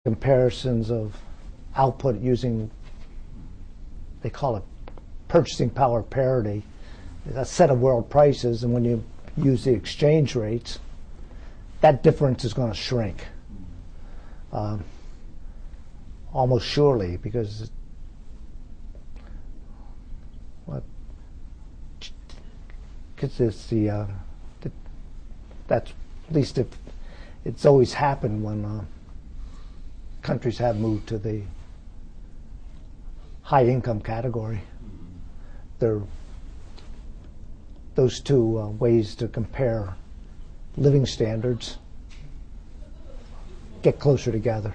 comparisons of output using, they call it purchasing power parity, a set of world prices, and when you use the exchange rates, that difference is going to shrink almost surely, because it's that's at least if it's always happened when countries have moved to the high income category. Those two ways to compare living standards get closer together.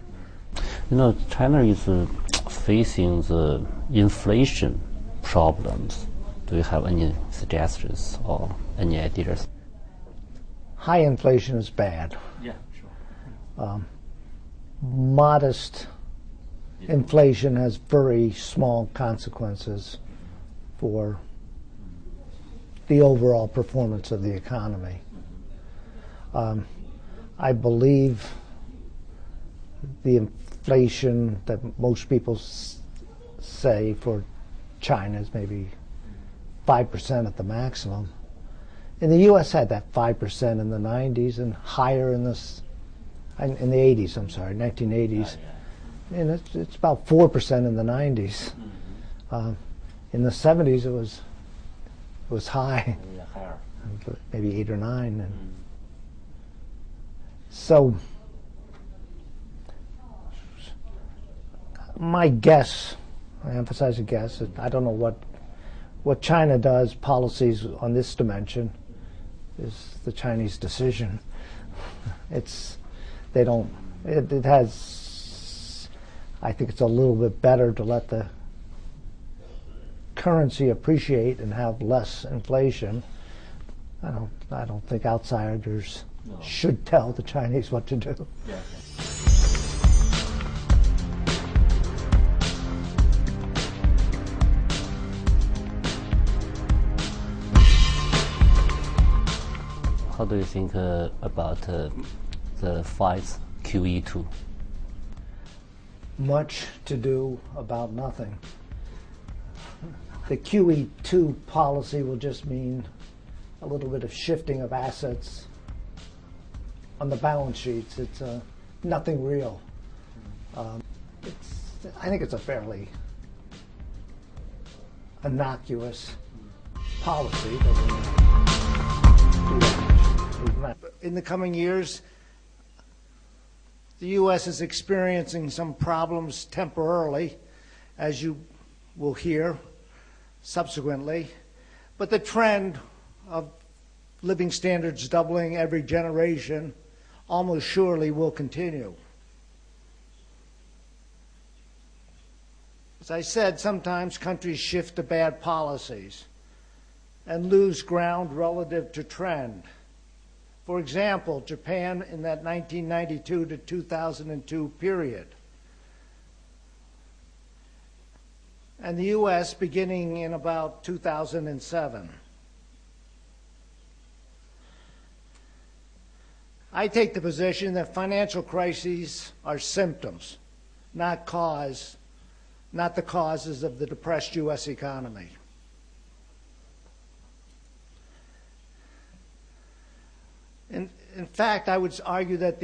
You know, China is facing the inflation problems. Do you have any suggestions or any ideas? High inflation is bad. Yeah, sure. Modest inflation has very small consequences for the overall performance of the economy. I believe the inflation that most people say for China is maybe 5% at the maximum. And the U.S. had that 5% in the 90s and higher in the 80s, I'm sorry, 1980s. And it's about 4% in the 90s. In the 70s, it was high, maybe 8 or 9. And so my guess, I emphasize a guess, I don't know what China does, policies on this dimension, is the Chinese decision. It has, I think it's a little bit better to let the currency appreciate and have less inflation. I don't think outsiders should tell the Chinese what to do. Yeah. How do you think about the fights QE2? Much to do about nothing. The QE2 policy will just mean a little bit of shifting of assets on the balance sheets. It's nothing real. I think it's a fairly innocuous policy. In the coming years, the U.S. is experiencing some problems temporarily, as you will hear subsequently, but the trend of living standards doubling every generation almost surely will continue. As I said, sometimes countries shift to bad policies and lose ground relative to trend. For example, Japan in that 1992 to 2002 period, and the U.S. beginning in about 2007. I take the position that financial crises are symptoms, not the causes of the depressed U.S. economy. In fact, I would argue that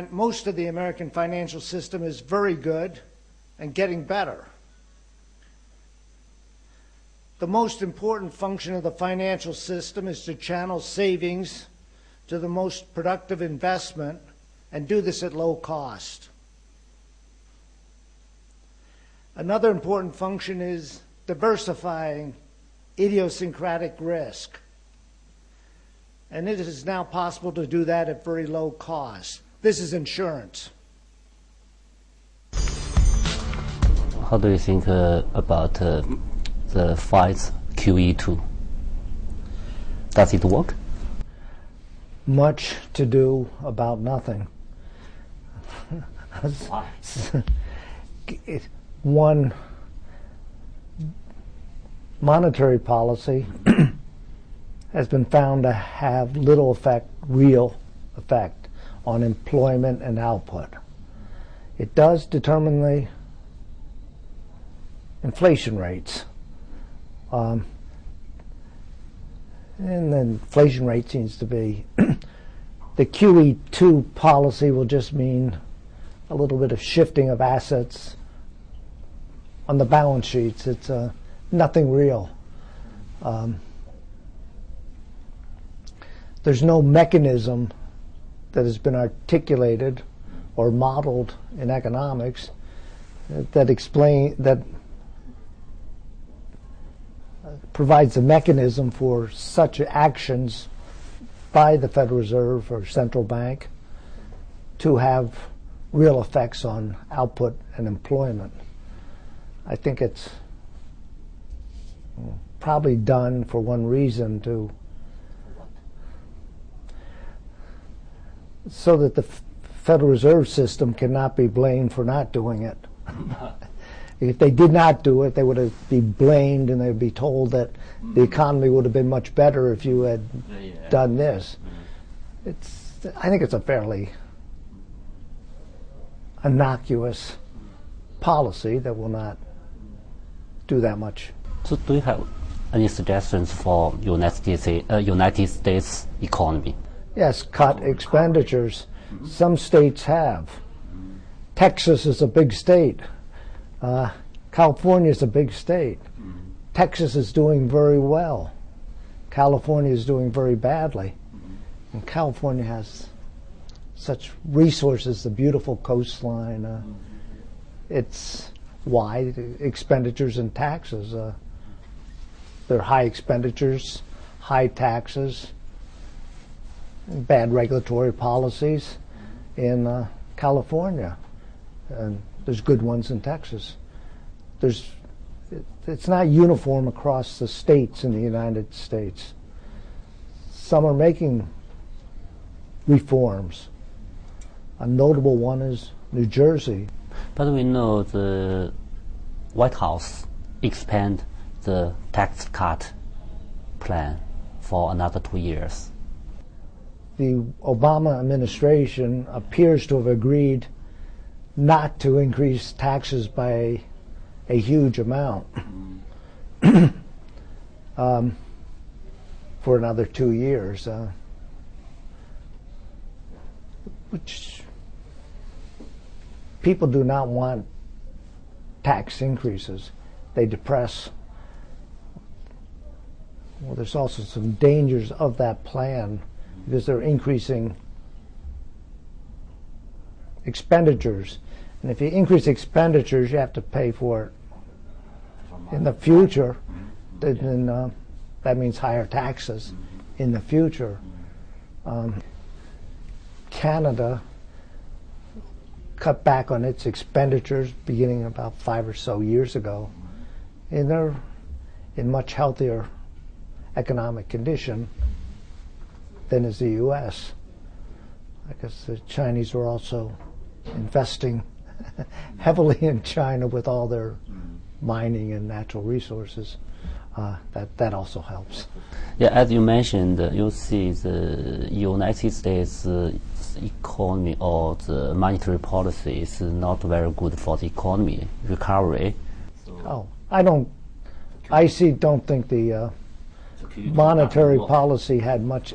most of the American financial system is very good and getting better. The most important function of the financial system is to channel savings to the most productive investment and do this at low cost. Another important function is diversifying idiosyncratic risk. And it is now possible to do that at very low cost. This is insurance. How do you think about the fights QE2? Does it work? Much to do about nothing. Why? One, monetary policy has been found to have little real effect on employment and output. It does determine the inflation rates. And the inflation rate seems to be the QE2 policy will just mean a little bit of shifting of assets on the balance sheets. It's nothing real. There's no mechanism that has been articulated or modeled in economics that provides a mechanism for such actions by the Federal Reserve or central bank to have real effects on output and employment. I think it's probably done for one reason, so that the Federal Reserve System cannot be blamed for not doing it. If they did not do it, they would be blamed and they'd be told that the economy would have been much better if you had done this. I think it's a fairly innocuous policy that will not do that much. So do you have any suggestions for United States economy? Yes, cut expenditures. Some states have. Texas is a big state. California is a big state. Texas is doing very well. California is doing very badly. And California has such resources, the beautiful coastline. It's wide expenditures and taxes. There are high expenditures, high taxes, bad regulatory policies in California, and there's good ones in Texas. It's not uniform across the states in the United States. Some are making reforms. A notable one is New Jersey. But we know the White House expand the tax cut plan for another 2 years. The Obama administration appears to have agreed not to increase taxes by a huge amount for another 2 years, which people do not want tax increases. They depress. Well, there's also some dangers of that plan because they're increasing expenditures. And if you increase expenditures, you have to pay for it in the future. Then that means higher taxes in the future. Canada cut back on its expenditures beginning about 5 or so years ago. And they're in much healthier economic condition than is the U.S. I guess the Chinese were also investing heavily in China with all their mining and natural resources. That also helps. Yeah, as you mentioned, you see the United States economy or the monetary policy is not very good for the economy recovery. Oh, don't think the monetary policy had much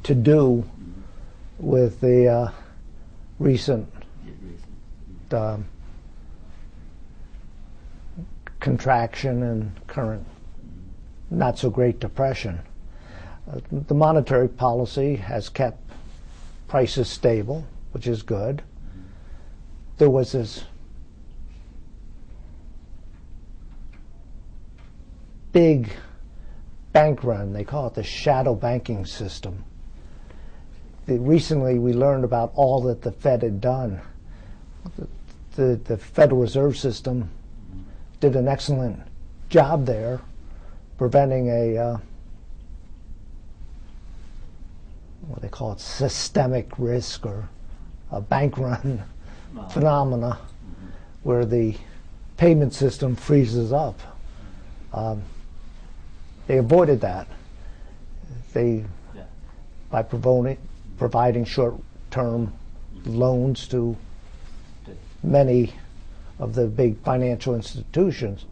to do with the recent contraction and current not so great depression. The monetary policy has kept prices stable, which is good. There was this big bank run, they call it the shadow banking system. Recently we learned about all that the Fed had done. The Federal Reserve System did an excellent job there preventing what they call it systemic risk or a bank run phenomena where the payment system freezes up. They avoided that. By providing short-term loans to many of the big financial institutions